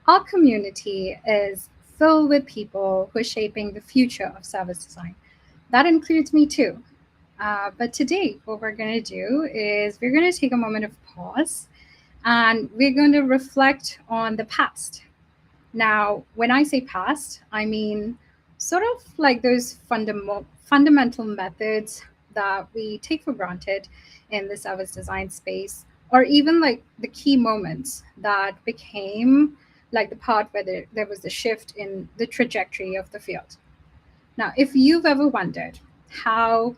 Our community is filled with people who are shaping the future of service design. That includes me too. But today, what we're going to do is we're going to take a moment of pause and we're going to reflect on the past. Now, when I say past, I mean sort of like those fundamental methods that we take for granted in the service design space, or even like the key moments that became like the part where there was the shift in the trajectory of the field. Now, if you've ever wondered how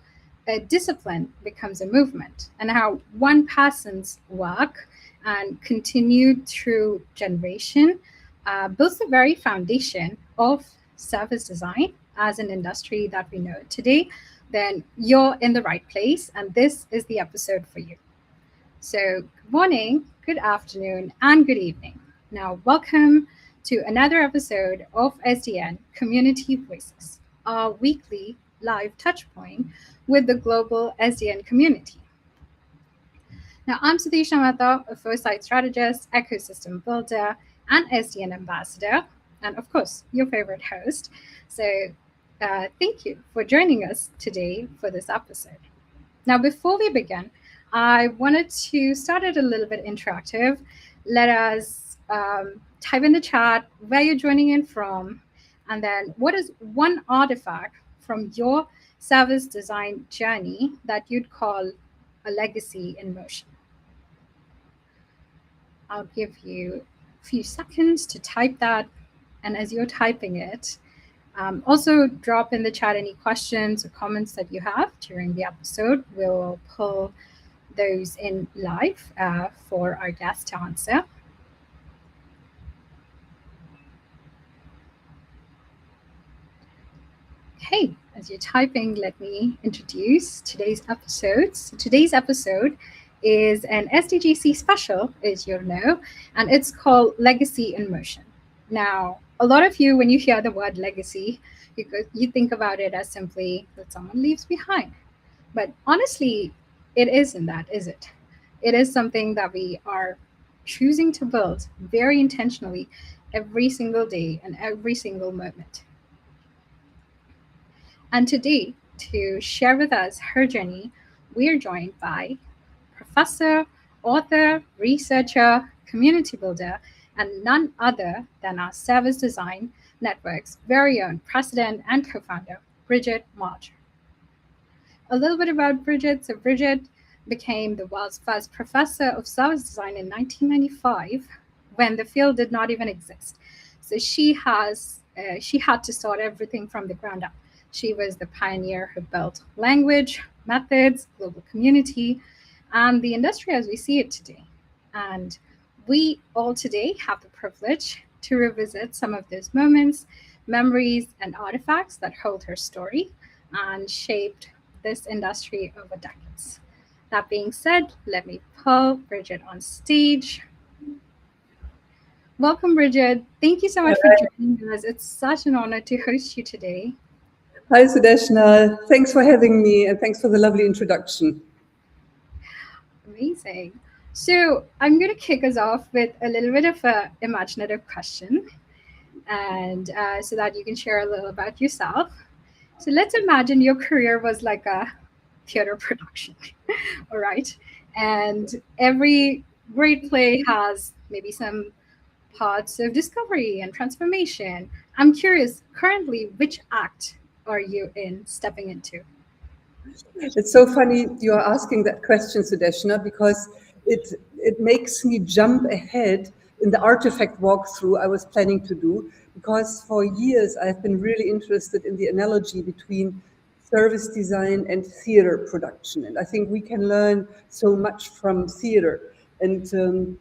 a discipline becomes a movement and how one person's work and continued through generation builds the very foundation of service design as an industry that we know today, then you're in the right place and this is the episode for you. So, good morning, good afternoon, and good evening. Now, welcome to another episode of SDN Community Voices, our weekly live touchpoint with the global SDN community. Now, I'm Sudhishna Mehta, a foresight strategist, ecosystem builder, and SDN ambassador, and of course, your favorite host. So, thank you for joining us today for this episode. Now, before we begin, I wanted to start it a little bit interactive. Let us type in the chat where you're joining in from, and then what is one artifact from your service design journey that you'd call a legacy in motion. I'll give you a few seconds to type that, and as you're typing it, also drop in the chat any questions or comments that you have during the episode. We'll pull those in live for our guest to answer. Okay, as you're typing, let me introduce today's episode. So today's episode is an SDGC special, as you'll know, and it's called Legacy in Motion. Now, a lot of you, when you hear the word legacy, you think about it as simply that someone leaves behind. But honestly, it isn't that, is it? It is something that we are choosing to build very intentionally every single day and every single moment. And today, to share with us her journey, we are joined by professor, author, researcher, community builder, and none other than our Service Design Network's very own president and co-founder, Birgit Mager. A little bit about Birgit. So Birgit became the world's first professor of service design in 1995 when the field did not even exist. So she had to start everything from the ground up. She was the pioneer who built language, methods, global community, and the industry as we see it today. And we all today have the privilege to revisit some of those moments, memories, and artifacts that hold her story and shaped this industry over decades. That being said, let me pull Birgit on stage. Welcome, Birgit. Thank you so much for joining us. It's such an honor to host you today. Hi, Sudhishna. Thanks for having me, and thanks for the lovely introduction. Amazing. So I'm going to kick us off with a little bit of an imaginative question, and so that you can share a little about yourself. So let's imagine your career was like a theater production, all right? And every great play has maybe some parts of discovery and transformation. I'm curious, currently, which act are you stepping into? It's so funny you're asking that question, Sudhishna, because it makes me jump ahead in the artifact walkthrough I was planning to do, because for years I've been really interested in the analogy between service design and theater production. And I think we can learn so much from theater. And,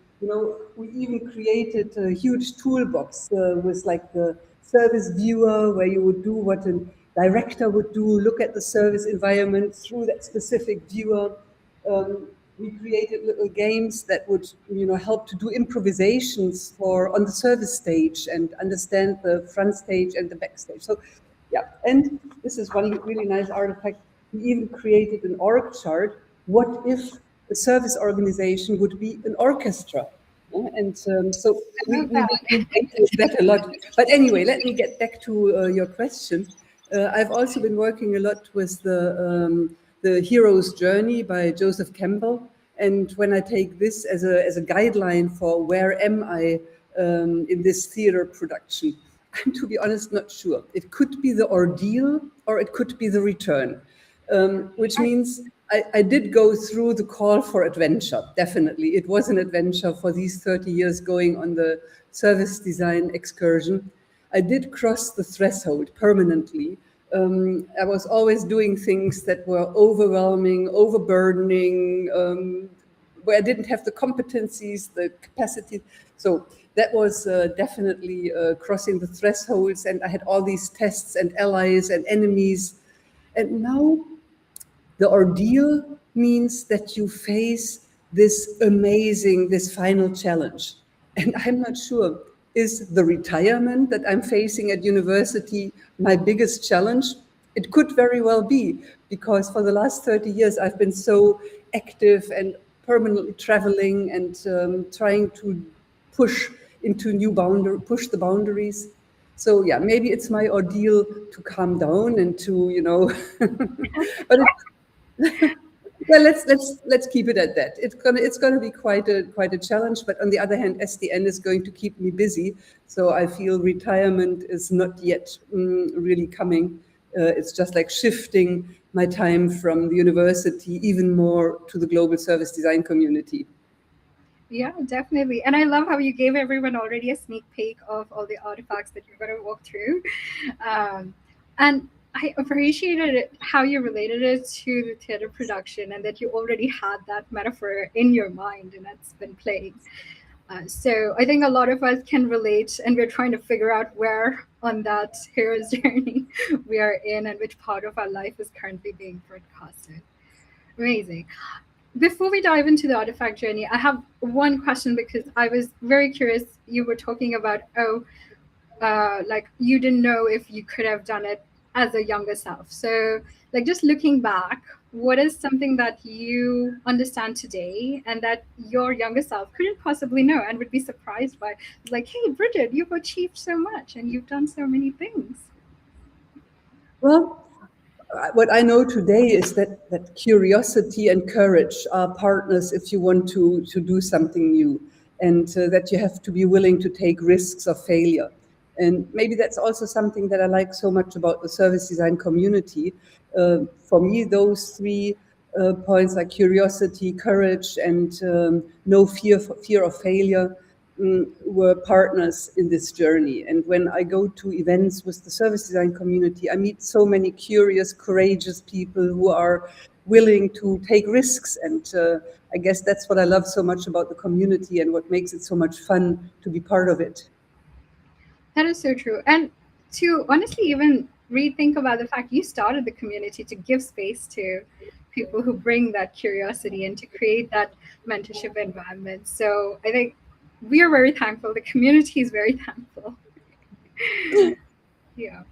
we even created a huge toolbox with like the service viewer, where you would do what a director would do, look at the service environment through that specific viewer. We created little games that would, help to do improvisations on the service stage and understand the front stage and the backstage. So, yeah, and this is one really nice artifact. We even created an org chart. What if a service organization would be an orchestra? And so we that. debate with that a lot. But anyway, let me get back to your question. I've also been working a lot with the Hero's Journey by Joseph Campbell. And when I take this as a guideline for where am I in this theater production, I'm, to be honest, not sure. It could be the ordeal or it could be the return, which means I did go through the call for adventure, definitely. It was an adventure for these 30 years going on the service design excursion. I did cross the threshold permanently. I was always doing things that were overwhelming, overburdening, where I didn't have the competencies, the capacity. So that was definitely crossing the thresholds, and I had all these tests and allies and enemies. And now the ordeal means that you face this amazing, this final challenge. And I'm not sure, is the retirement that I'm facing at university my biggest challenge? It could very well be, because for the last 30 years, I've been so active and permanently traveling and trying to push into push the boundaries. So yeah, maybe it's my ordeal to calm down and to, but well, let's keep it at that. It's gonna be quite a challenge, but on the other hand, SDN is going to keep me busy. So I feel retirement is not yet really coming. It's just like shifting my time from the university even more to the global service design community. Yeah, definitely. And I love how you gave everyone already a sneak peek of all the artifacts that you're going to walk through. And I appreciated it, how you related it to the theater production and that you already had that metaphor in your mind and it's been playing. So I think a lot of us can relate, and we're trying to figure out where on that hero's journey we are in and which part of our life is currently being broadcasted. Amazing. Before we dive into the artifact journey, I have one question because I was very curious. You were talking about, like you didn't know if you could have done it as a younger self. So, like, just looking back, what is something that you understand today and that your younger self couldn't possibly know and would be surprised by? Like, hey, Bridget, you've achieved so much and you've done so many things. Well, what I know today is that curiosity and courage are partners if you want to do something new, and that you have to be willing to take risks of failure. And maybe that's also something that I like so much about the service design community. For me, those three points, like curiosity, courage, and no fear of failure, were partners in this journey. And when I go to events with the service design community, I meet so many curious, courageous people who are willing to take risks. And I guess that's what I love so much about the community and what makes it so much fun to be part of it. That is so true. And to honestly even rethink about the fact you started the community to give space to people who bring that curiosity and to create that mentorship environment. So I think we are very thankful. The community is very thankful. Yeah.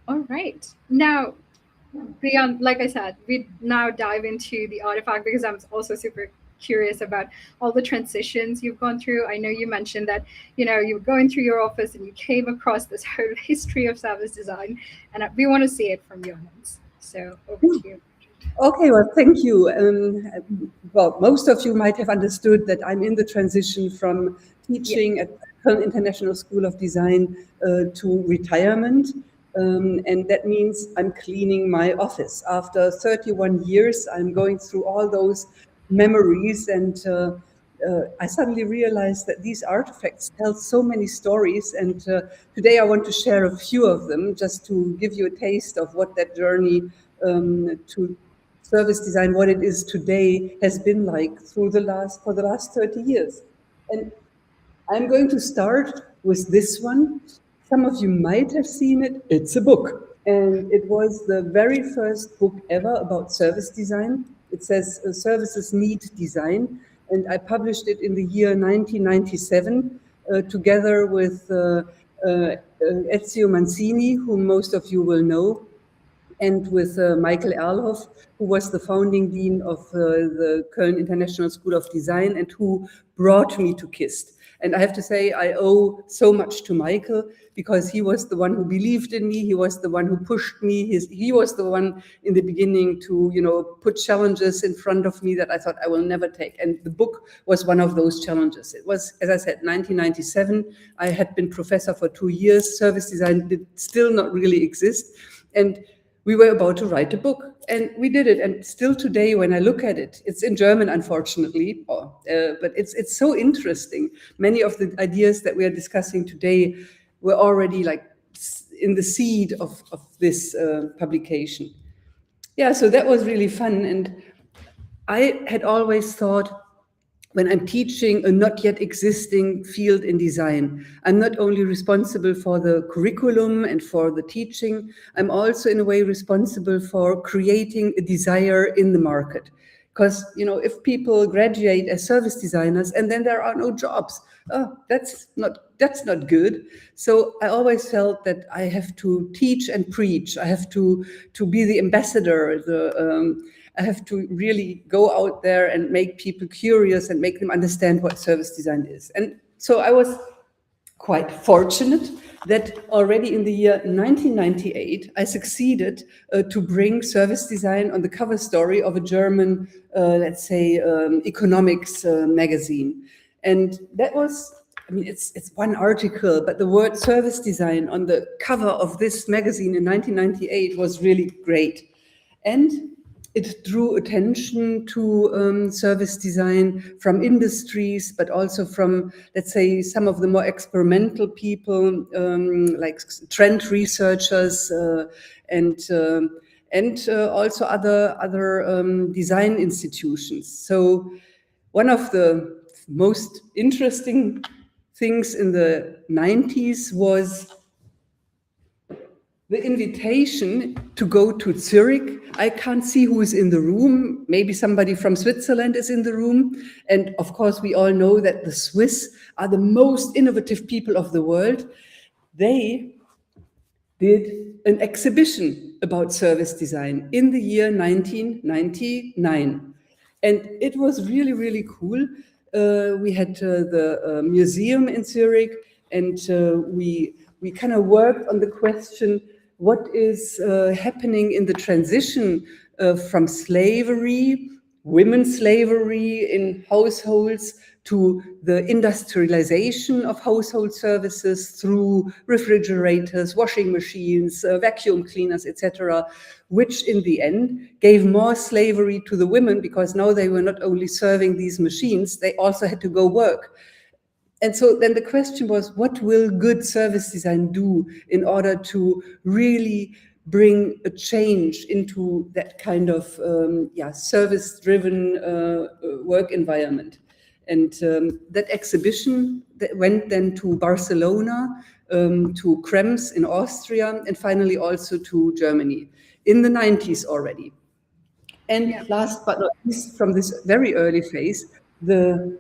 All right. Now, beyond, like I said, we now dive into the artifact because I'm also super curious about all the transitions you've gone through. I know you mentioned that, you were going through your office and you came across this whole history of service design, and we want to see it from your lens. So over to you. Okay, well, thank you. Well, most of you might have understood that I'm in the transition from teaching at the International School of Design to retirement. And that means I'm cleaning my office. After 31 years, I'm going through all those memories, and I suddenly realized that these artifacts tell so many stories. And today I want to share a few of them just to give you a taste of what that journey to service design, what it is today, has been like for the last 30 years. And I'm going to start with this one. Some of you might have seen it. It's a book. And it was the very first book ever about service design. It says Services Need Design. And I published it in the year 1997 together with Ezio Mancini, whom most of you will know. and with Michael Erlhoff, who was the founding dean of the Köln International School of Design and who brought me to KIST. And I have to say, I owe so much to Michael because he was the one who believed in me. He was the one who pushed me. He was the one in the beginning to, put challenges in front of me that I thought I will never take. And the book was one of those challenges. It was, as I said, 1997. I had been professor for 2 years. Service design did still not really exist. And we were about to write a book, and we did it. And still today, when I look at it, it's in German, unfortunately, but it's so interesting. Many of the ideas that we are discussing today were already like in the seed of this publication. Yeah, so that was really fun. And I had always thought, when I'm teaching a not yet existing field in design, I'm not only responsible for the curriculum and for the teaching, I'm also in a way responsible for creating a desire in the market. Because, if people graduate as service designers and then there are no jobs, that's not good. So I always felt that I have to teach and preach. I have to be the ambassador, I have to really go out there and make people curious and make them understand what service design is. And so I was quite fortunate that already in the year 1998, I succeeded to bring service design on the cover story of a German, let's say, economics magazine. And that was, it's one article, but the word service design on the cover of this magazine in 1998 was really great. And it drew attention to service design from industries, but also from, let's say, some of the more experimental people, like trend researchers and also other design institutions. So one of the most interesting things in the 90s was the invitation to go to Zurich. I can't see who is in the room. Maybe somebody from Switzerland is in the room. And of course, we all know that the Swiss are the most innovative people of the world. They did an exhibition about service design in the year 1999. And it was really, really cool. We had the museum in Zurich, and we kind of worked on the question, what is happening in the transition from slavery, women's slavery in households, to the industrialization of household services through refrigerators, washing machines, vacuum cleaners, etc., which in the end gave more slavery to the women, because now they were not only serving these machines, they also had to go work. And so then the question was, what will good service design do in order to really bring a change into that kind of service-driven work environment? And that exhibition that went then to Barcelona, to Krems in Austria, and finally also to Germany in the 90s already. And last but not least, from this very early phase, the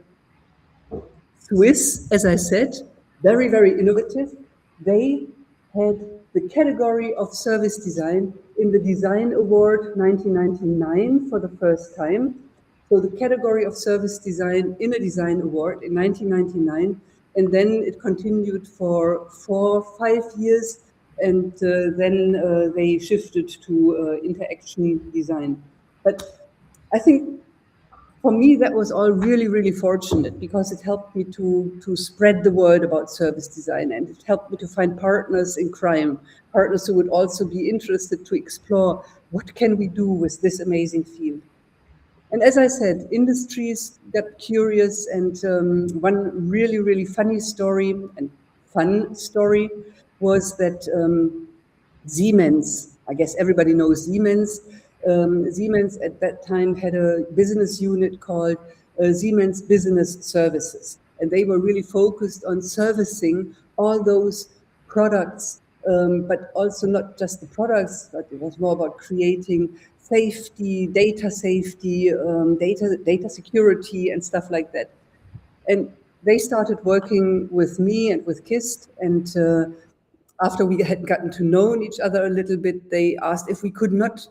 Swiss, as I said, very, very innovative. They had the category of service design in the Design Award 1999 for the first time. So the category of service design in a Design Award in 1999, and then it continued for 4 or 5 years, and then they shifted to interaction design. But I think for me, that was all really, really fortunate, because it helped me to spread the word about service design, and it helped me to find partners in crime, partners who would also be interested to explore what can we do with this amazing field. And as I said, industries got curious, and one really, really funny story and fun story was that Siemens, I guess everybody knows Siemens, Siemens at that time had a business unit called Siemens Business Services. And they were really focused on servicing all those products, but also not just the products, but it was more about creating safety, data security, and stuff like that. And they started working with me and with KIST, and after we had gotten to know each other a little bit, they asked if we could not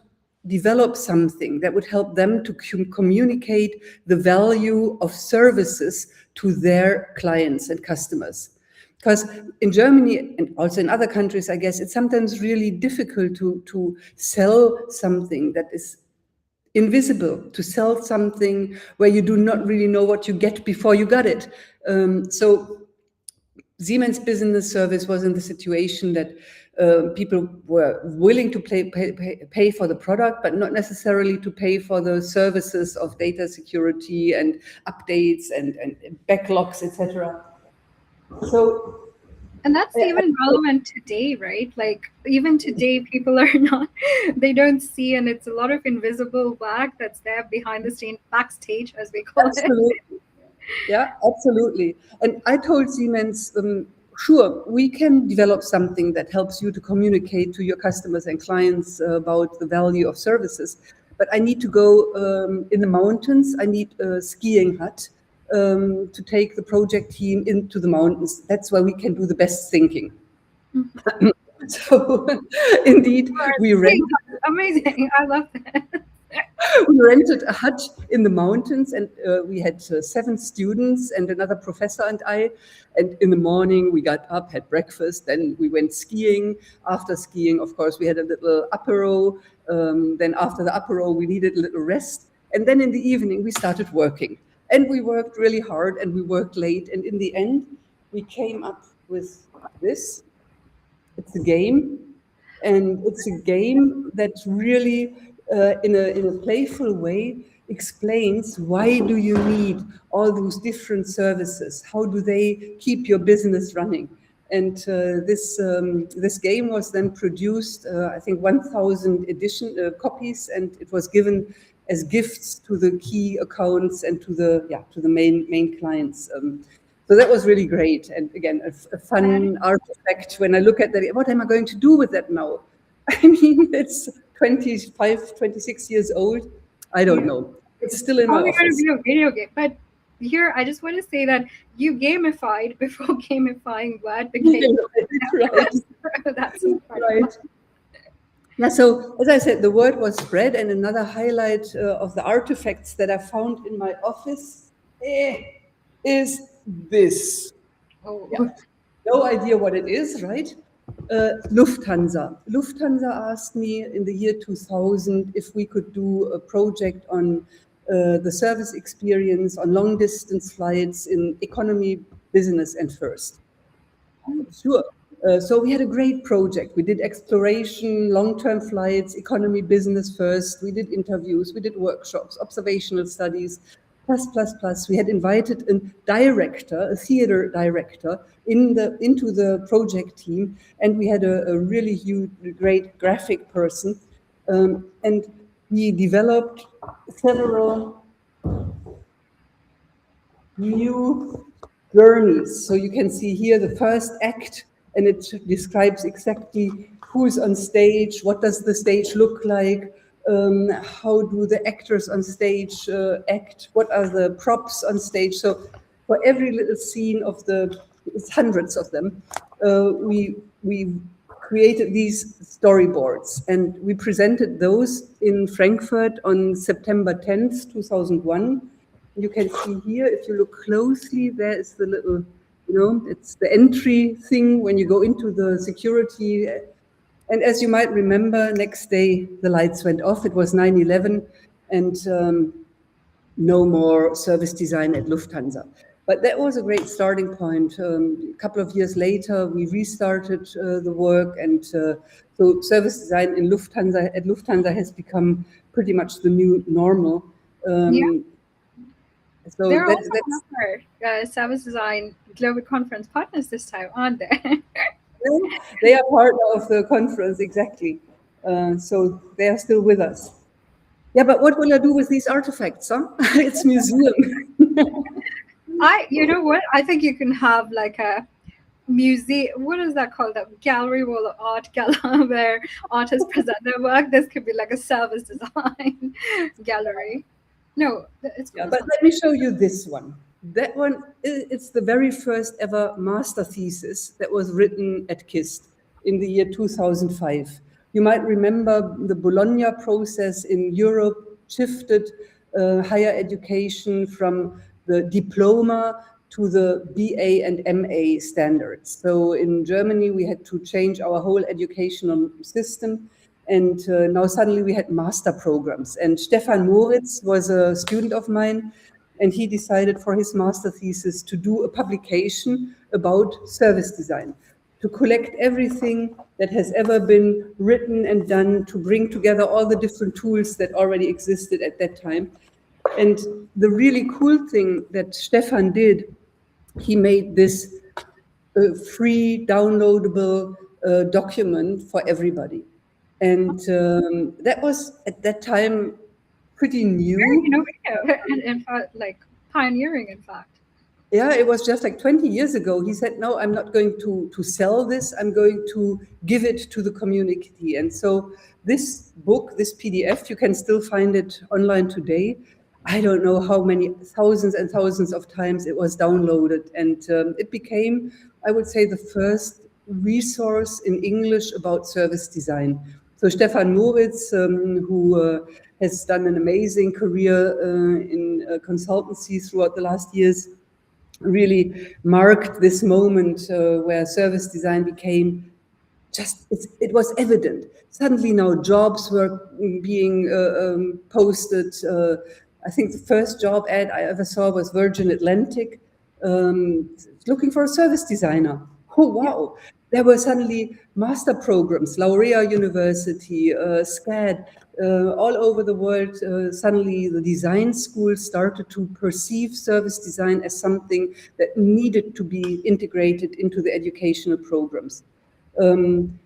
develop something that would help them to communicate the value of services to their clients and customers. Because in Germany and also in other countries, I guess, it's sometimes really difficult to sell something that is invisible, to sell something where you do not really know what you get before you got it. So Siemens Business Service was in the situation that people were willing to pay for the product, but not necessarily to pay for the services of data security and updates and backlogs, etc. So, and that's even relevant today, right? Like even today, people are not, they don't see, and it's a lot of invisible work that's there behind the scene, backstage, as we call absolutely. it. Yeah, absolutely. And I told Siemens, sure, we can develop something that helps you to communicate to your customers and clients about the value of services. But I need to go in the mountains. I need a skiing hut to take the project team into the mountains. That's where we can do the best thinking. Mm-hmm. So indeed, we rented. Amazing. I love that. We rented a hut in the mountains, and we had 7 students and another professor and I. And in the morning, we got up, had breakfast, then we went skiing. After skiing, of course, we had a little apéro. Then after the apéro, we needed a little rest. And then in the evening, we started working. And we worked really hard, and we worked late. And in the end, we came up with this. It's a game. And it's a game that really, in a playful way, explains why do you need all those different services? How do they keep your business running? And this game was then produced, I think 1,000 copies, and it was given as gifts to the key accounts and to the main clients. So that was really great. And again, a fun artifact. When I look at that, what am I going to do with that now? I mean, it's 25, 26 years old. I don't know. It's still in my office. Going to be a video game. But here, I just want to say that you gamified before gamifying what became. Right. That's right. Yeah, so as I said, the word was spread, and another highlight of the artifacts that I found in my office is this. Oh. Yeah. No idea what it is, right? Lufthansa. Lufthansa asked me in the year 2000 if we could do a project on the service experience on long-distance flights in economy, business, and first. Sure. So we had a great project. We did exploration, long-term flights, economy, business first. We did interviews, we did workshops, observational studies, plus. We had invited a director, a theater director, into the project team, and we had a really huge, great graphic person, and we developed several new journeys. So you can see here the first act, and it describes exactly who's on stage, what does the stage look like, how do the actors on stage act, what are the props on stage. So for every little scene of it's hundreds of them, we created these storyboards, and we presented those in Frankfurt on September 10th, 2001. You can see here, if you look closely, there is the little, it's the entry thing when you go into the security. And as you might remember, next day the lights went off. It was 9/11, and no more service design at Lufthansa. But that was a great starting point. A couple of years later, we restarted the work, and so service design at Lufthansa has become pretty much the new normal. So there are also another service design global conference partners this time, aren't there? They are part of the conference, exactly. So they are still with us. Yeah, but what will I do with these artifacts? Huh? It's museum. You know what? I think you can have like a museum. What is that called? A gallery wall of art gallery where artists present their work. This could be like a service design gallery. No, it's but let me show you this one. That one, it's the very first ever master thesis that was written at KIST in the year 2005. You might remember the Bologna process in Europe shifted higher education from the diploma to the BA and MA standards. So in Germany, we had to change our whole educational system. And now suddenly we had master programs. And Stefan Moritz was a student of mine, and he decided for his master thesis to do a publication about service design, to collect everything that has ever been written and done, to bring together all the different tools that already existed at that time. And the really cool thing that Stefan did, he made this free downloadable document for everybody. And that was at that time pretty new. Very innovative and in fact, like pioneering, in fact. Yeah, it was just like 20 years ago. He said, no, I'm not going to sell this. I'm going to give it to the community. And so this book, this PDF, you can still find it online today. I don't know how many thousands and thousands of times it was downloaded. And it became, I would say, the first resource in English about service design. So Stefan Moritz, who has done an amazing career in consultancy throughout the last years, really marked this moment where service design became just, it was evident. Suddenly now jobs were being posted. I think the first job ad I ever saw was Virgin Atlantic, looking for a service designer. Oh, wow. There were suddenly master programs, Laurea University, SCAD, all over the world. Suddenly the design schools started to perceive service design as something that needed to be integrated into the educational programs. And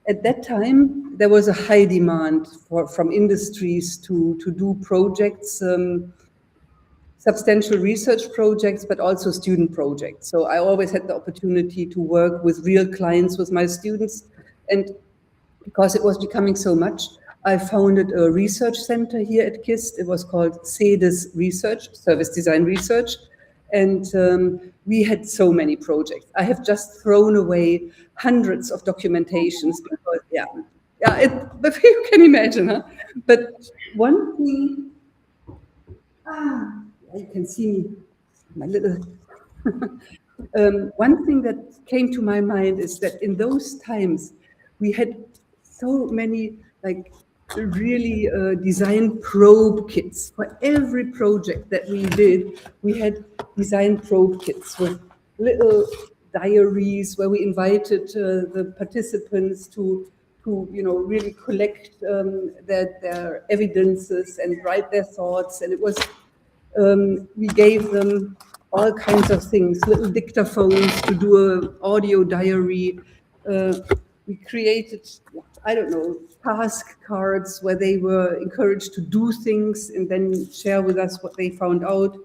at that time, there was a high demand from industries to do projects, substantial research projects, but also student projects. So I always had the opportunity to work with real clients with my students. And because it was becoming so much, I founded a research center here at KIST. It was called CEDES Research, Service Design Research. And we had so many projects. I have just thrown away hundreds of documentations because, but you can imagine, huh? But one thing, you can see my little, one thing that came to my mind is that in those times, we had so many like really design probe kits. For every project that we did, we had design probe kits with little diaries where we invited the participants to really collect their evidences and write their thoughts. And it was, we gave them all kinds of things, little dictaphones to do an audio diary. We created, I don't know, task cards where they were encouraged to do things and then share with us what they found out.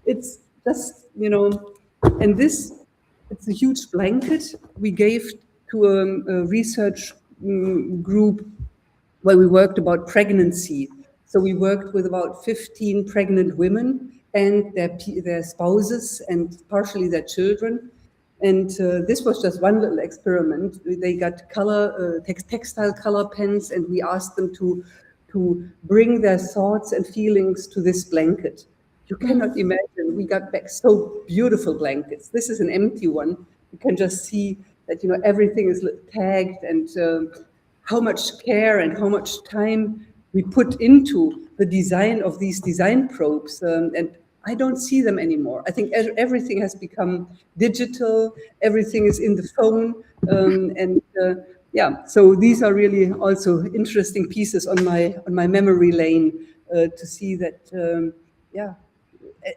It's just, and this, it's a huge blanket we gave to a research group where we worked about pregnancy. So we worked with about 15 pregnant women and their spouses and partially their children. And this was just one little experiment. They got textile color pens, and we asked them to bring their thoughts and feelings to this blanket. You cannot imagine, we got back so beautiful blankets. This is an empty one. You can just see that, everything is tagged, and how much care and how much time we put into the design of these design probes. And I don't see them anymore. I think everything has become digital. Everything is in the phone. So these are really also interesting pieces on my memory lane to see that,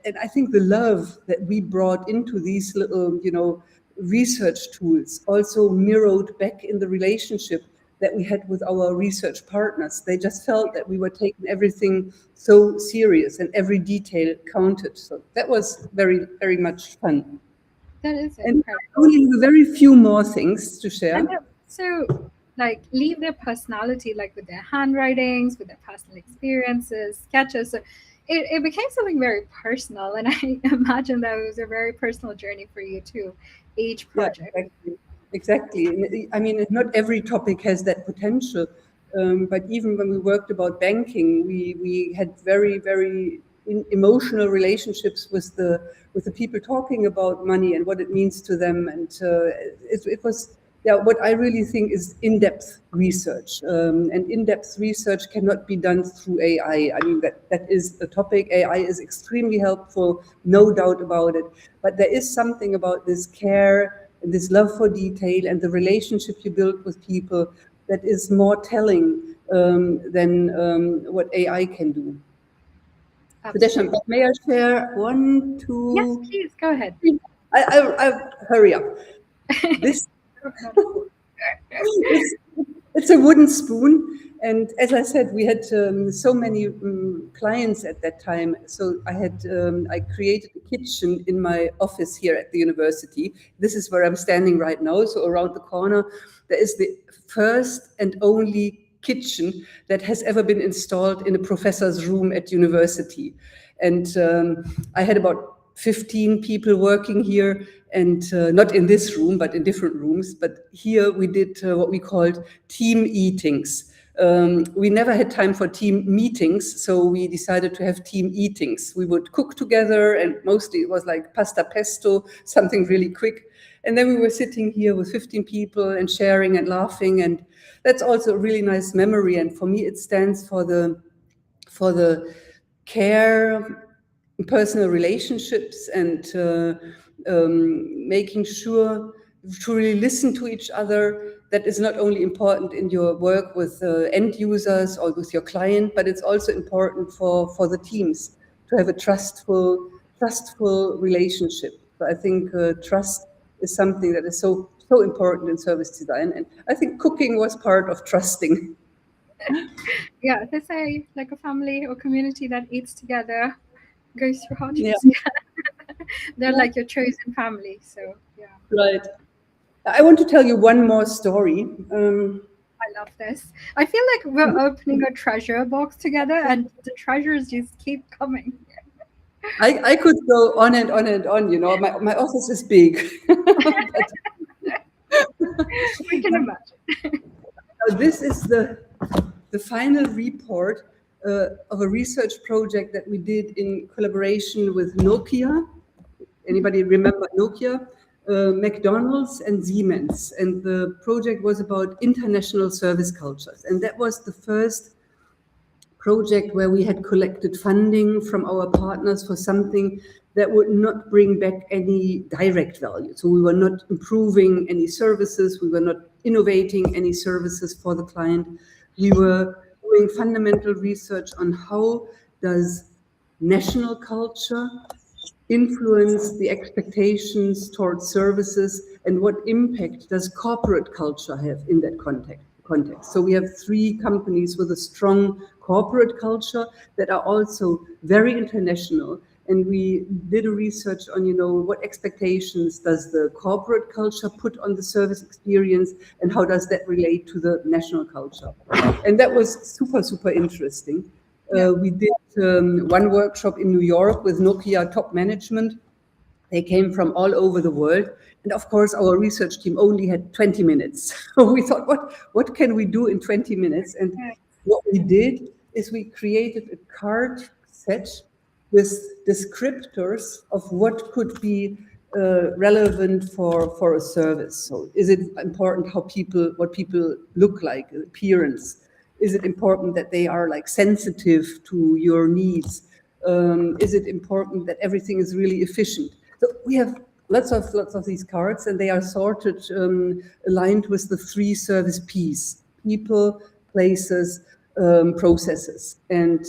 And I think the love that we brought into these little, research tools also mirrored back in the relationship that we had with our research partners. They just felt that we were taking everything so serious and every detail counted. So that was very, very much fun. That is incredible. And only very few more things to share. So, like, leave their personality, like with their handwritings, with their personal experiences, sketches. So it became something very personal. And I imagine that it was a very personal journey for you too, each project. Yeah, exactly. Exactly. I mean, not every topic has that potential. But even when we worked about banking, we had very, very emotional relationships with the people talking about money and what it means to them. And it was, yeah, what I really think is in-depth research. And in-depth research cannot be done through AI. I mean, that is a topic. AI is extremely helpful, no doubt about it. But there is something about this care and this love for detail and the relationship you build with people that is more telling than what AI can do. Absolutely. May I share one, Yes, two, please go ahead. three? I hurry up. This it's a wooden spoon. And as I said, we had so many clients at that time. So I created a kitchen in my office here at the university. This is where I'm standing right now. So around the corner, there is the first and only kitchen that has ever been installed in a professor's room at university. And I had about 15 people working here, and not in this room, but in different rooms. But here we did what we called team eatings. We never had time for team meetings, so we decided to have team eatings. We would cook together, and mostly it was like pasta pesto, something really quick. And then we were sitting here with 15 people and sharing and laughing, and that's also a really nice memory. And for me, it stands for the care, personal relationships, and making sure to really listen to each other. That is not only important in your work with end users or with your client, but it's also important for the teams to have a trustful relationship. So I think trust is something that is so important in service design, and I think cooking was part of trusting. Yeah, they say like a family or community that eats together goes through Yeah, hardships. They're like your chosen family. So yeah, right. I want to tell you one more story. I love this. I feel like we're opening a treasure box together, and the treasures just keep coming. I could go on and on and on. You know, my office is big. We can imagine. This is the final report of a research project that we did in collaboration with Nokia. Anybody remember Nokia? McDonald's and Siemens. And the project was about international service cultures. And that was the first project where we had collected funding from our partners for something that would not bring back any direct value. So we were not improving any services, we were not innovating any services for the client. We were doing fundamental research on how does national culture influence the expectations towards services, and what impact does corporate culture have in that context. So we have 3 companies with a strong corporate culture that are also very international. And we did a research on, what expectations does the corporate culture put on the service experience, and how does that relate to the national culture? And that was super, super interesting. We did one workshop in New York with Nokia top management. They came from all over the world. And of course, our research team only had 20 minutes. So we thought, what can we do in 20 minutes? And what we did is we created a card set with descriptors of what could be relevant for a service. So is it important what people look like, appearance? Is it important that they are like sensitive to your needs? Is it important that everything is really efficient? So we have lots of these cards, and they are sorted, aligned with the 3 service P's: people, places, processes. And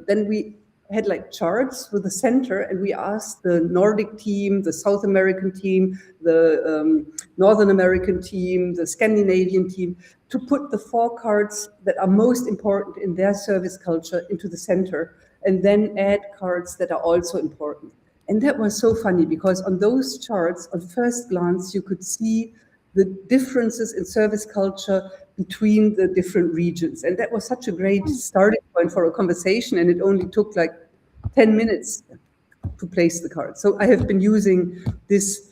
then we had like charts with the center, and we asked the Nordic team, the South American team, the Northern American team, the Scandinavian team, to put the 4 cards that are most important in their service culture into the center, and then add cards that are also important. And that was so funny, because on those charts, on first glance, you could see the differences in service culture between the different regions. And that was such a great starting point for a conversation, and it only took like 10 minutes to place the cards. So I have been using this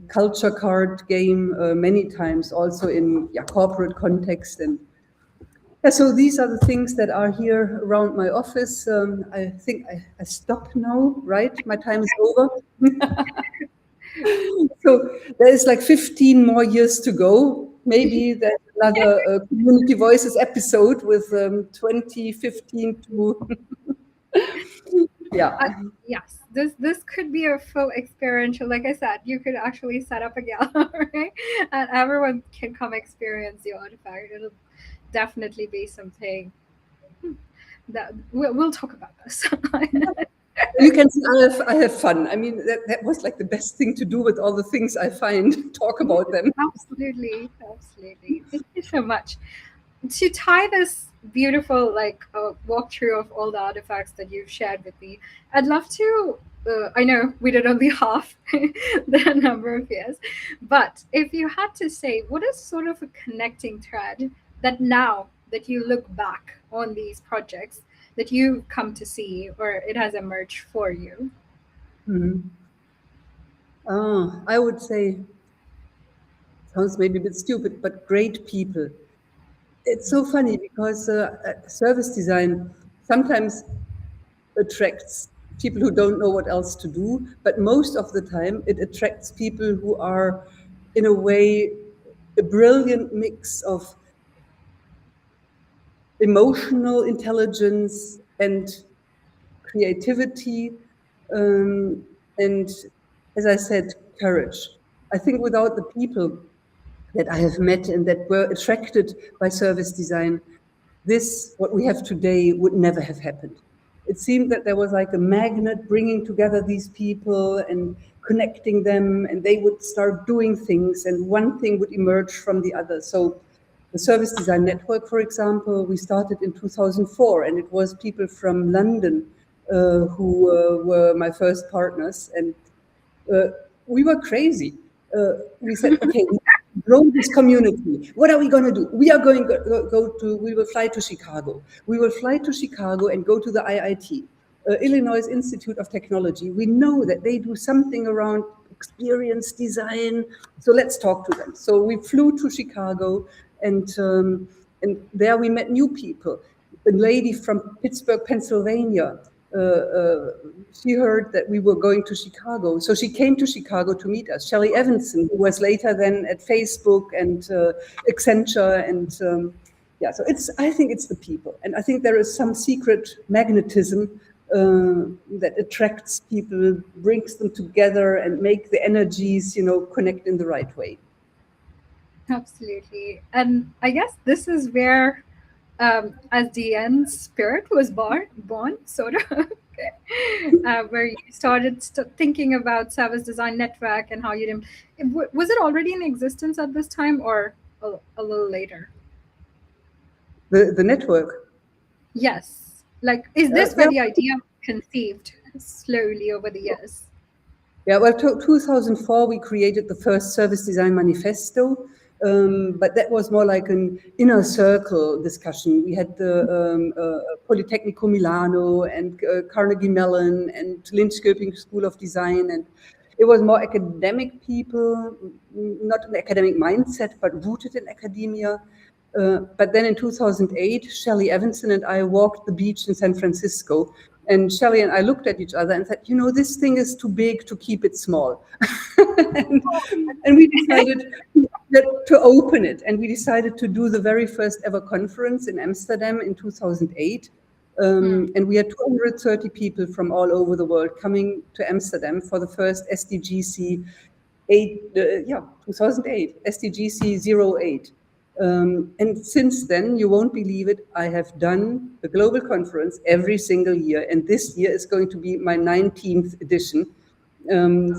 culture card game many times, also in corporate context. And so these are the things that are here around my office. I think I stop now, right? My time is over. So there is like 15 more years to go. Maybe there's another Community Voices episode with 2015 to yes, this could be a full experiential. Like I said, you could actually set up a gallery, and everyone can come experience the artifact. It'll definitely be something that we'll talk about this. You can see I have fun. I mean, that was like the best thing to do with all the things I find, talk about them. Absolutely. Thank you so much. To tie this beautiful walkthrough of all the artifacts that you've shared with me, I'd love to. I know we did only half the number of years, but if you had to say, what is sort of a connecting thread that now that you look back on these projects that you've come to see or it has emerged for you? I would say, sounds maybe a bit stupid, but great people. It's so funny because service design sometimes attracts people who don't know what else to do, but most of the time it attracts people who are, in a way, a brilliant mix of emotional intelligence and creativity, and, as I said, courage. I think without the people that I have met and that were attracted by service design, this, what we have today, would never have happened. It seemed that there was like a magnet bringing together these people and connecting them, and they would start doing things, and one thing would emerge from the other. So the Service Design Network, for example, we started in 2004, and it was people from London who were my first partners, and we were crazy. We said, okay, we grow this community. What are we going to do? We are going to we will fly to Chicago. We will fly to Chicago and go to the IIT, Illinois Institute of Technology. We know that they do something around experience design. So let's talk to them. So we flew to Chicago, and there we met new people. A lady from Pittsburgh, Pennsylvania, she heard that we were going to Chicago. So she came to Chicago to meet us. Shelley Evanson, who was later then at Facebook and Accenture. And so I think it's the people. And I think there is some secret magnetism that attracts people, brings them together and make the energies, connect in the right way. Absolutely. And I guess this is where SDN's spirit was born sort of, where you started thinking about Service Design Network and how you didn't. Was it already in existence at this time or a little later? The network? Yes. Like, is this where the idea conceived slowly over the years? Yeah, well, 2004, we created the first Service Design Manifesto. But that was more like an inner circle discussion. We had the Politecnico Milano and Carnegie Mellon and Linköping School of Design, and it was more academic people, not an academic mindset, but rooted in academia. But then in 2008, Shelley Evanson and I walked the beach in San Francisco, and Shelley and I looked at each other and said, this thing is too big to keep it small. and we decided to open it. And we decided to do the very first ever conference in Amsterdam in 2008. And we had 230 people from all over the world coming to Amsterdam for the first SDGC 2008, SDGC08. And since then, you won't believe it, I have done the global conference every single year. And this year is going to be my 19th edition.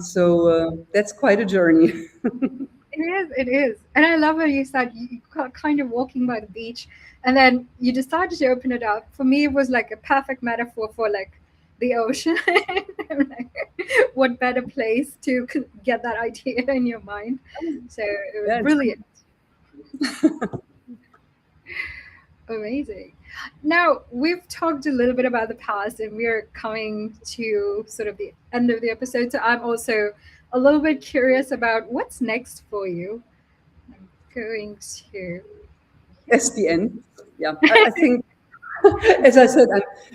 So that's quite a journey. It is. And I love how you said you kind of walking by the beach and then you decided to open it up. For me, it was like a perfect metaphor for like the ocean. Like, what better place to get that idea in your mind? So it was brilliant. Amazing. Now, we've talked a little bit about the past and we're coming to sort of the end of the episode. So I'm also a little bit curious about what's next for you. I'm going to. SDN. Yeah, I think, as I said,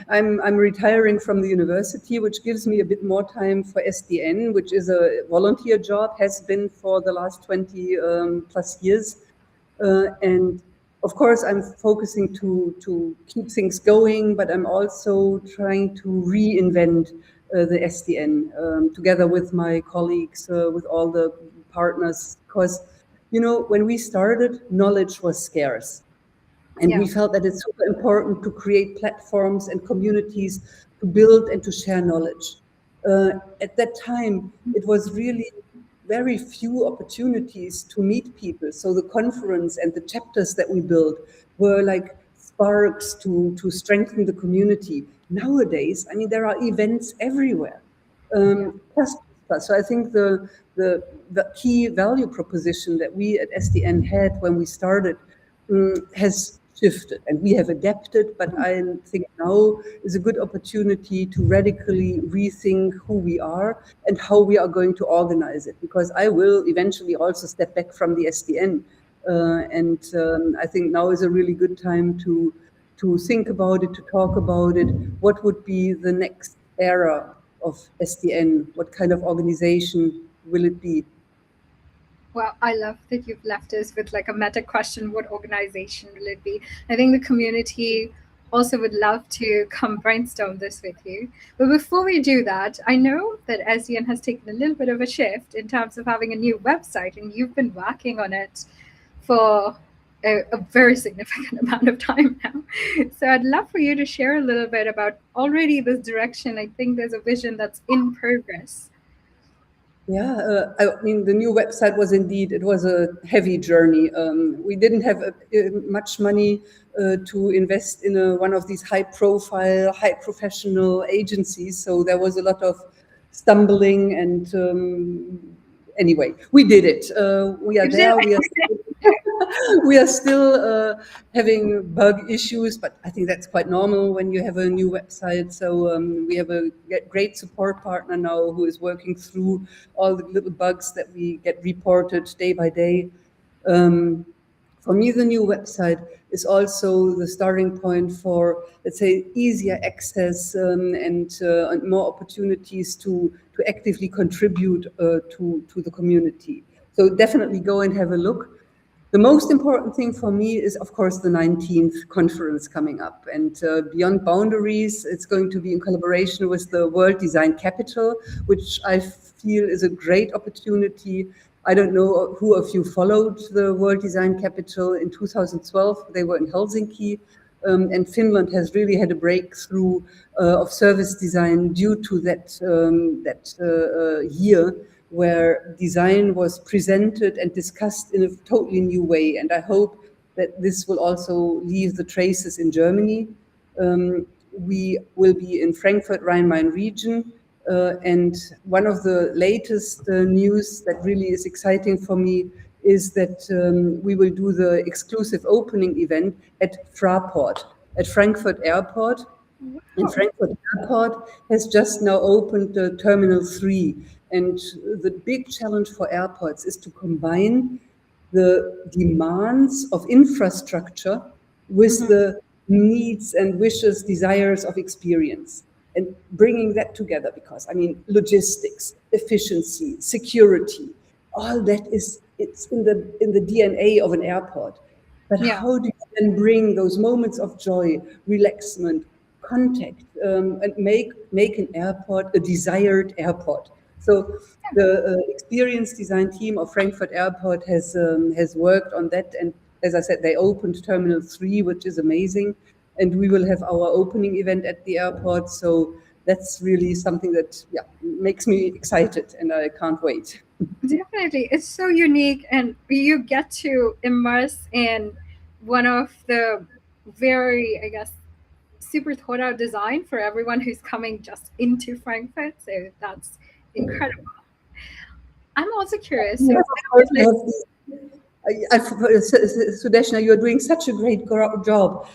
I'm retiring from the university, which gives me a bit more time for SDN, which is a volunteer job, has been for the last 20 plus years. And of course, I'm focusing to keep things going, but I'm also trying to reinvent the SDN together with my colleagues, with all the partners, because, you know, when we started, knowledge was scarce. And Yeah. we felt that it's super important to create platforms and communities to build and to share knowledge. At that time, it was really very few opportunities to meet people. So the conference and the chapters that we built were like sparks to strengthen the community. Nowadays, I mean, there are events everywhere. Yeah. Plus, plus. So I think the key value proposition that we at SDN had when we started has shifted, and we have adapted, but I think now is a good opportunity to radically rethink who we are and how we are going to organize it, because I will eventually also step back from the SDN. And I think now is a really good time to think about it, to talk about it. What would be the next era of SDN? What kind of organization will it be? Well, I love that you've left us with like a meta question. What organization will it be? I think the community also would love to come brainstorm this with you. But before we do that, I know that SDN has taken a little bit of a shift in terms of having a new website, and you've been working on it for a very significant amount of time now. So I'd love for you to share a little bit about already this direction. I think there's a vision that's in progress. Yeah, I mean, the new website was indeed, it was a heavy journey. We didn't have much money to invest in one of these high profile, high professional agencies. So there was a lot of stumbling and anyway, we did it. We are there. We are still having bug issues, but I think that's quite normal when you have a new website. So we have a great support partner now who is working through all the little bugs that we get reported day by day. For me, the new website is also the starting point for, let's say, easier access and more opportunities to actively contribute to the community. So definitely go and have a look. The most important thing for me is, of course, the 19th conference coming up. And Beyond Boundaries, it's going to be in collaboration with the World Design Capital, which I feel is a great opportunity. I don't know who of you followed the World Design Capital in 2012. They were in Helsinki. And Finland has really had a breakthrough of service design due to that year, where design was presented and discussed in a totally new way. And I hope that this will also leave the traces in Germany. We will be in Frankfurt, Rhine-Main region. And one of the latest news that really is exciting for me is that we will do the exclusive opening event at Fraport, at Frankfurt Airport. And Frankfurt Airport has just now opened Terminal 3. And the big challenge for airports is to combine the demands of infrastructure with the needs and wishes, desires of experience, and bringing that together, because I mean, logistics, efficiency, security, all that it's in the DNA of an airport. But Yeah. how do you then bring those moments of joy, relaxment, contact, and make an airport a desired airport? So the experience design team of Frankfurt Airport has worked on that, and as I said, they opened Terminal 3, which is amazing, and we will have our opening event at the airport. So that's really something that makes me excited, and I can't wait. Definitely. It's so unique, and you get to immerse in one of the very, I guess, super thought out design for everyone who's coming just into Frankfurt. So that's incredible. I'm also curious. So, Yes, of course, we have these. Sudeshna, you're doing such a great job.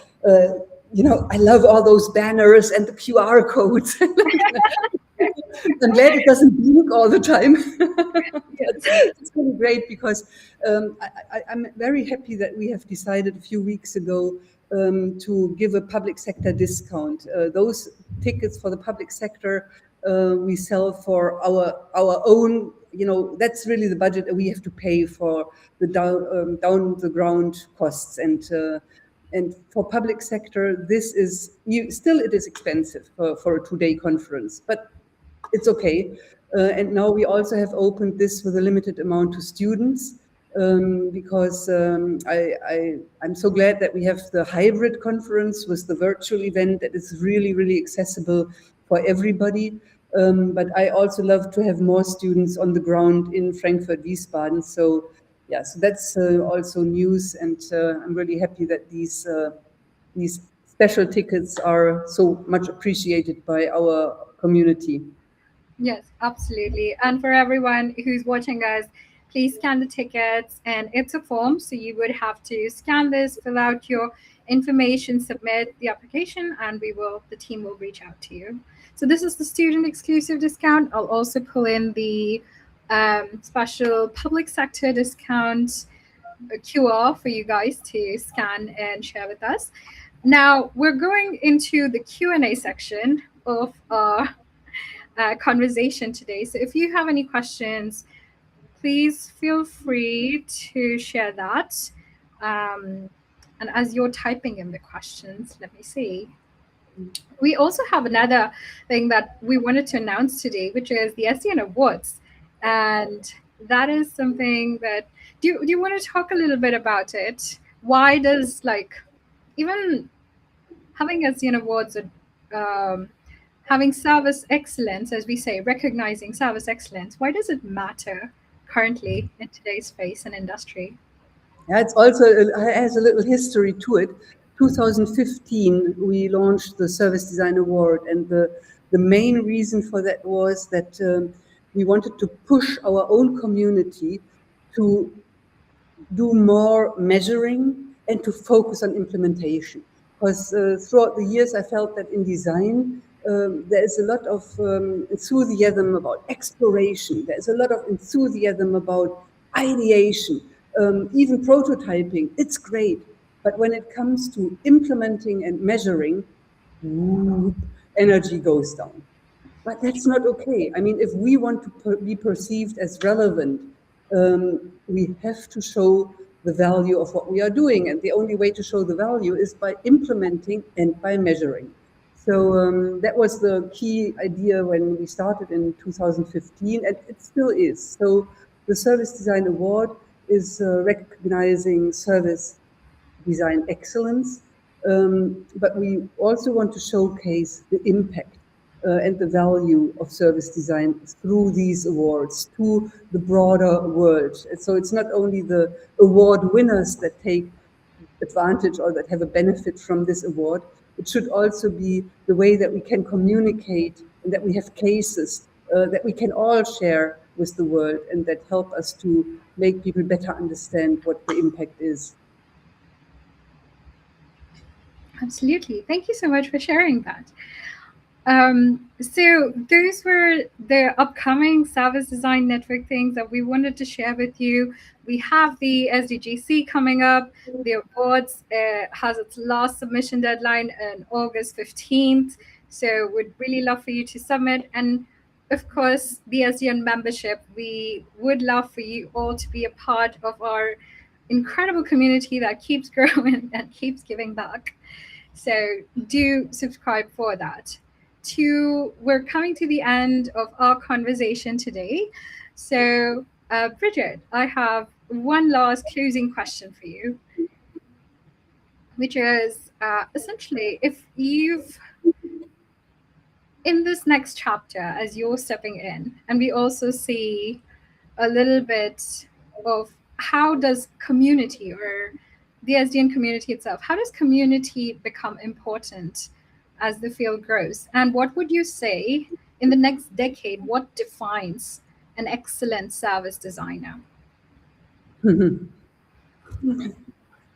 I love all those banners and the QR codes. I'm glad it doesn't blink all the time. It's really great because I'm very happy that we have decided a few weeks ago to give a public sector discount. Those tickets for the public sector we sell for our own. That's really the budget that we have to pay for the down the ground costs, and for public sector, this is still it is expensive for a 2-day conference, but it's okay. And now we also have opened this with a limited amount to students, because I'm so glad that we have the hybrid conference with the virtual event that is really, really accessible for everybody. But I also love to have more students on the ground in Frankfurt, Wiesbaden. So yeah, so that's also news, and I'm really happy that these special tickets are so much appreciated by our community. Yes, absolutely. And for everyone who's watching us, please scan the tickets, and it's a form. So you would have to scan this, fill out your information, submit the application, and the team will reach out to you. So this is the student exclusive discount. I'll also pull in the special public sector discount QR for you guys to scan and share with us. Now we're going into the Q&A section of our conversation today. So if you have any questions, please feel free to share that. And as you're typing in the questions, let me see. We also have another thing that we wanted to announce today, which is the SDN Awards. And that is something that, do you want to talk a little bit about it? Why does, even having SDN Awards, having service excellence, as we say, recognizing service excellence, why does it matter currently in today's space and industry? Yeah, it has a little history to it. 2015, we launched the Service Design Award, and the main reason for that was that we wanted to push our own community to do more measuring and to focus on implementation. Because throughout the years, I felt that in design, there is a lot of enthusiasm about exploration. There's a lot of enthusiasm about ideation, even prototyping. It's great. But when it comes to implementing and measuring, energy goes down. But that's not okay. I mean, if we want to be perceived as relevant, we have to show the value of what we are doing. And the only way to show the value is by implementing and by measuring. So that was the key idea when we started in 2015, and it still is. So the Service Design Award is recognizing service design excellence, but we also want to showcase the impact and the value of service design through these awards to the broader world. And so it's not only the award winners that take advantage or that have a benefit from this award, it should also be the way that we can communicate and that we have cases that we can all share with the world and that help us to make people better understand what the impact is. Absolutely. Thank you so much for sharing that. So those were the upcoming service design network things that we wanted to share with you. We have the SDGC coming up. The awards has its last submission deadline on August 15th. So we'd really love for you to submit. And of course, the SDN membership, we would love for you all to be a part of our incredible community that keeps growing and keeps giving back. So do subscribe for that. We're coming to the end of our conversation today. So Bridget, I have one last closing question for you, which is essentially, if you've, in this next chapter, as you're stepping in, and we also see a little bit of how does community, or the SDN community itself, how does community become important as the field grows? And what would you say in the next decade, what defines an excellent service designer?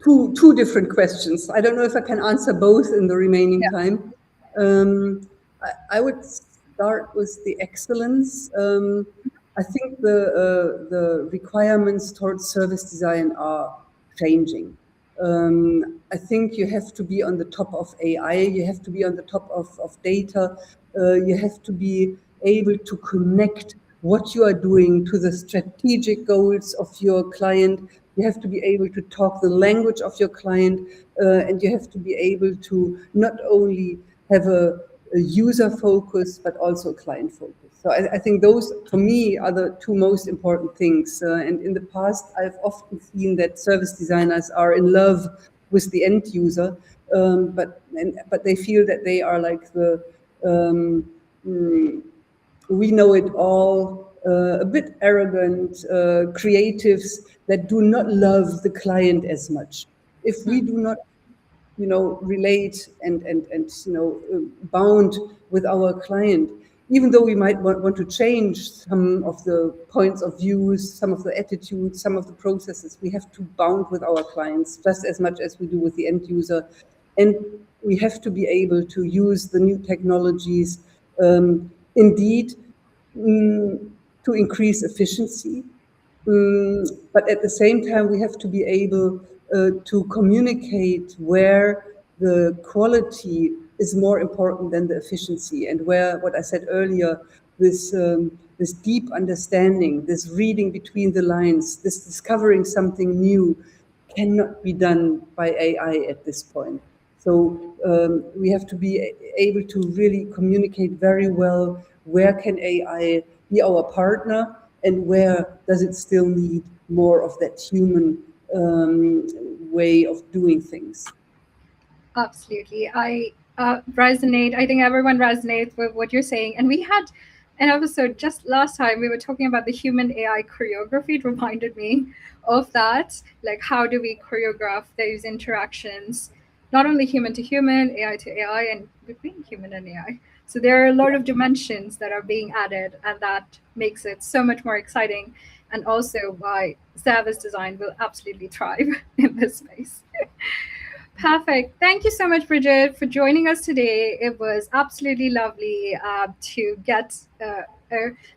two different questions. I don't know if I can answer both in the remaining time. I would start with the excellence. I think the requirements towards service design are changing. I think you have to be on the top of AI, you have to be on the top of data, you have to be able to connect what you are doing to the strategic goals of your client. You have to be able to talk the language of your client, and you have to be able to not only have a user focus, but also a client focus. So I think those, for me, are the two most important things. And in the past, I've often seen that service designers are in love with the end user, but they feel that they are like the we know it all, a bit arrogant creatives that do not love the client as much. If we do not, relate and bound with our client, even though we might want to change some of the points of views, some of the attitudes, some of the processes, we have to bound with our clients just as much as we do with the end user. And we have to be able to use the new technologies, indeed, to increase efficiency. But at the same time, we have to be able to communicate where the quality is more important than the efficiency, and where, what I said earlier, this deep understanding, this reading between the lines, this discovering something new, cannot be done by AI at this point. So we have to be able to really communicate very well where can AI be our partner, and where does it still need more of that human way of doing things. Absolutely. I resonate. I think everyone resonates with what you're saying. And we had an episode just last time, we were talking about the human AI choreography. It reminded me of that. Like, how do we choreograph those interactions, not only human to human, AI to AI, and between human and AI? So there are a lot of dimensions that are being added, and that makes it so much more exciting. And also why service design will absolutely thrive in this space. Perfect. Thank you so much, Birgit, for joining us today. It was absolutely lovely to get a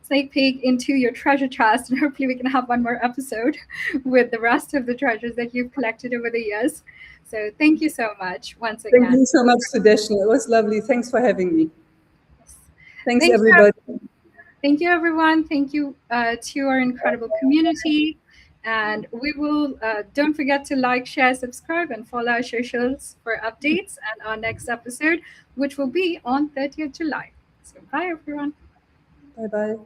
sneak peek into your treasure chest, and hopefully we can have one more episode with the rest of the treasures that you've collected over the years. So thank you so much once again. Thank you so much, Sudeshna. It was lovely. Thanks for having me. Thanks, Thank everybody. Thank you, everyone. Thank you to our incredible community. And we will, don't forget to like, share, subscribe, and follow our socials for updates and our next episode, which will be on 30th July. So bye, everyone. Bye-bye.